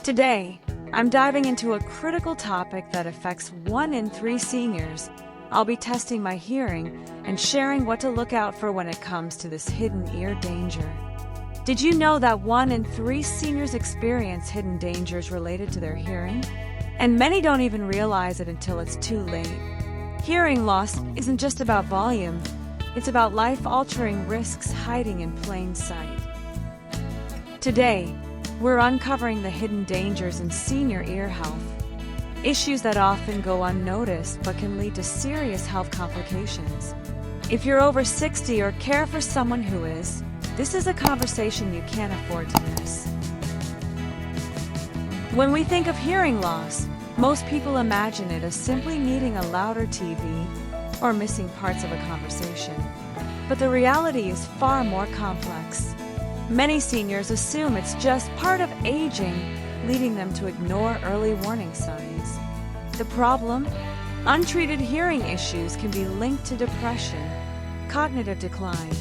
Today, I'm diving into a critical topic that affects 1 in 3 seniors. I'll be testing my hearing and sharing what to look out for when it comes to this hidden ear danger. Did you know that 1 in 3 seniors experience hidden dangers related to their hearing? And many don't even realize it until it's too late. Hearing loss isn't just about volume, it's about life-altering risks hiding in plain sight. Today, we're uncovering the hidden dangers in senior ear health, issues that often go unnoticed but can lead to serious health complications. If you're over 60 or care for someone who is, this is a conversation you can't afford to miss. When we think of hearing loss, most people imagine it as simply needing a louder TV or missing parts of a conversation. But the reality is far more complex. Many seniors assume it's just part of aging, leading them to ignore early warning signs. The problem? Untreated hearing issues can be linked to depression, cognitive decline,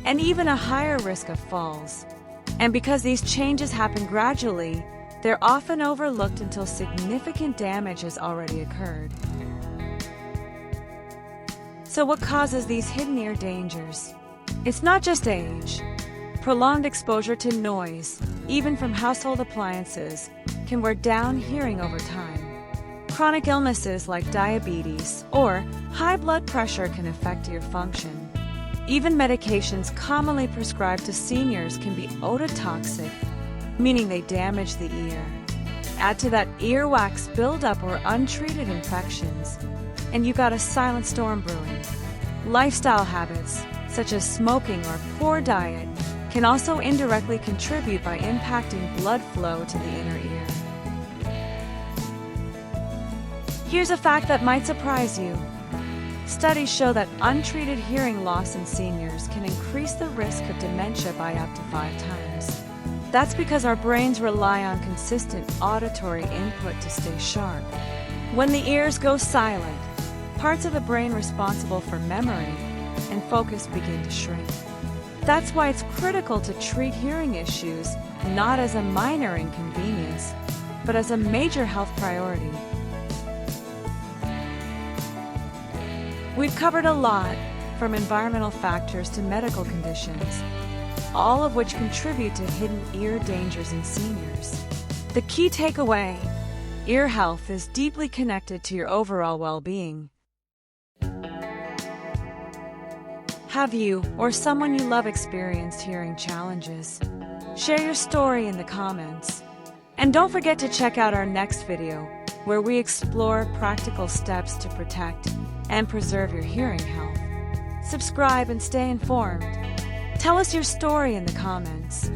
and even a higher risk of falls. And because these changes happen gradually, they're often overlooked until significant damage has already occurred. So what causes these hidden ear dangers? It's not just age. Prolonged exposure to noise, even from household appliances, can wear down hearing over time. Chronic illnesses like diabetes or high blood pressure can affect ear function. Even medications commonly prescribed to seniors can be ototoxic, meaning they damage the ear. Add to that earwax buildup or untreated infections, and you got a silent storm brewing. Lifestyle habits, such as smoking or poor diet, can also indirectly contribute by impacting blood flow to the inner ear. Here's a fact that might surprise you. Studies show that untreated hearing loss in seniors can increase the risk of dementia by up to 5 times. That's because our brains rely on consistent auditory input to stay sharp. When the ears go silent, parts of the brain responsible for memory and focus begin to shrink. That's why it's critical to treat hearing issues not as a minor inconvenience, but as a major health priority. We've covered a lot, from environmental factors to medical conditions, all of which contribute to hidden ear dangers in seniors. The key takeaway: ear health is deeply connected to your overall well-being. Have you or someone you love experienced hearing challenges? Share your story in the comments. And don't forget to check out our next video, where we explore practical steps to protect and preserve your hearing health. Subscribe and stay informed. Tell us your story in the comments.